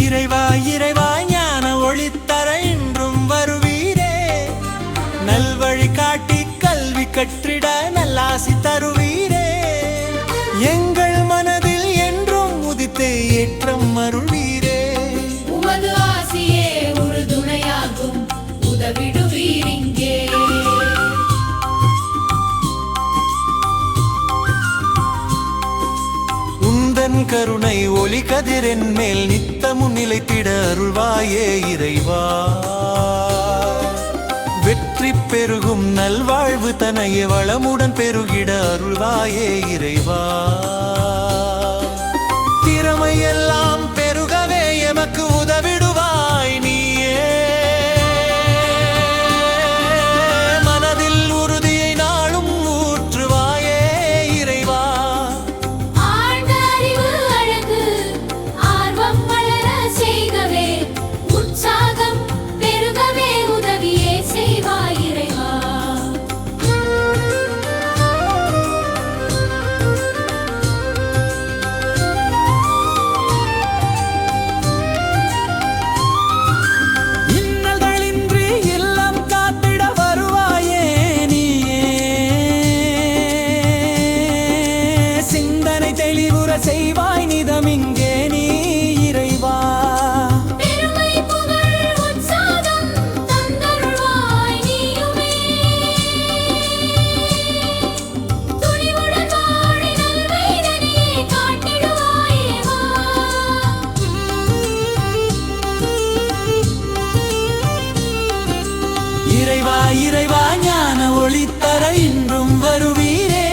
இறைவா இறைவா ஞான ஒளித்தர இன்றும் வருவீரே. நல்வழி காட்டி கல்வி கற்றிட நல்லாசி தருவீரே. எங்கள் மனதில் என்றும் உதித்தே ஏற்றம் அருள்வீரே. உமது ஆசியே ஒரு துணையாகும், உதவிடுவீரிங்கே. உந்தன் கருணை ஒளி கதிரின் மேல் நித்தமும் நிலைத்திட அருள்வாயே இறைவா. வெற்றி பெருகும் நல்வாழ்வு தனைய வளமுடன் பெருகிட அருள்வாயே இறைவா. திறமையெல்லாம் பெருகவே எமக்கு உதவிடுவாய் நீயே. மனதில் உறுதியை நாளும் ஊற்றுவாயே இறைவா. ஆழ்ந்த அறிவு அழகு ஆர்வம் வளர செய்கவே, உற்சாகம் பெருகவே உதவியே செய்வாய் இறைவா. இன்னல்களின்றி இல்லம் காத்திட வருவாயே நீயே. சிந்தனை தெளிவுற செய்வாய் நிதமிங்கே நீ இறைவா. பெருமை புகழ் உற்சாகம் தந்தருள்வாய் நீயுமே. துணிவுடன் வாழி நல்வழிதனையே காட்டிடுவாயேவா. இறைவா இறைவா ஞான ஒளித்தர இன்றும் வருவீரே.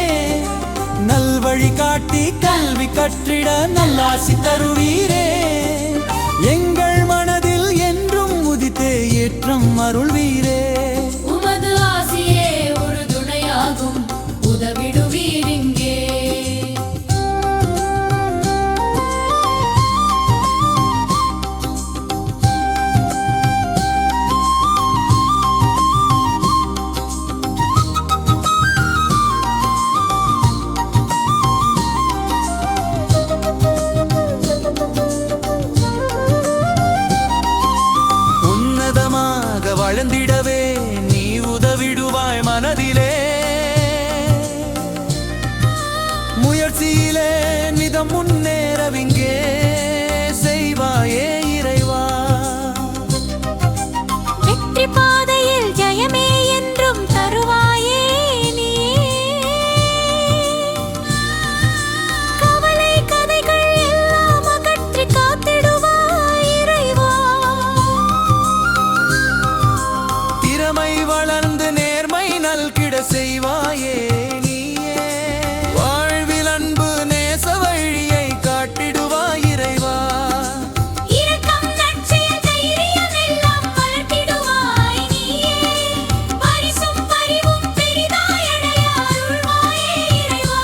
நல்வழி காட்டி கல்வி கற்றிட நல்லாசி தருவீரே. எங்கள் மனதில் என்றும் உதித்தே ஏற்றம் அருள்வீரே. உமது ஆசியே ஒரு துணையாகும், உதவிடுவீரிங்கே. உன்னதமாக வளர்ந்திடவே நீ உதவிடுவாய் மனதிலே. முயற்சியிலே நிதம் முன்னேறவிங்கே செய்வாயே இறைவா. வெற்றி பாதையில் ஜெயமே என்றும் தருவாயே நீயே. கவலை கதைகள் எல்லாம் அகற்றி காத்திடுவாய் இறைவா. திறமை வளர்ந்து நேர்மை நல்கிட செய்வாயே நீயே. வாழ்வில் அன்பு நேச வழியை காட்டிடுவாய் இறைவா. இரக்கம் நற்செயல் தைரியம் எல்லாம் வளர்த்திடுவாய் நீயே. பரிசும் பரிவும் பெரிதாய் அடைய அருள்வாயே இறைவா.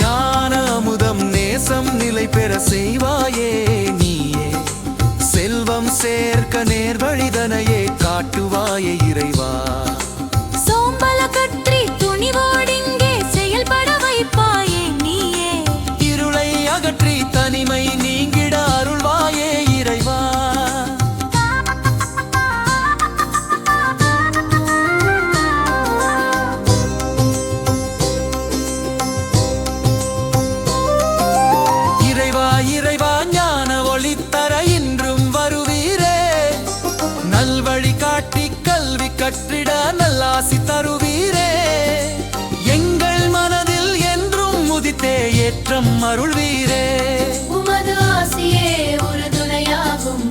ஞான அமுதம் நேசம் நிலை பெற செய்வாயே நீயே. செல்வம் சேர்க்க நேர்வழிதனையே காட்டுவாயே இறைவா. சோம்பல கற்றி துணிவோடிங்கே செயல்பட வைப்பாயே நீயே. இருளை அகற்றி தனிமை நீங்கிட அருள்வாயே இறைவா. இறைவா இறைவா ஞான ஒளித்தர இன்றும் வருவீரே. நல்வழி காட்டி கல்வி கற்றிட நல்லாசி தருவீரே. எங்கள் மனதில் என்றும் முதித்தே ஏற்றம் அருள்வீரே. உமது ஆசியே ஒரு துணையாகும்,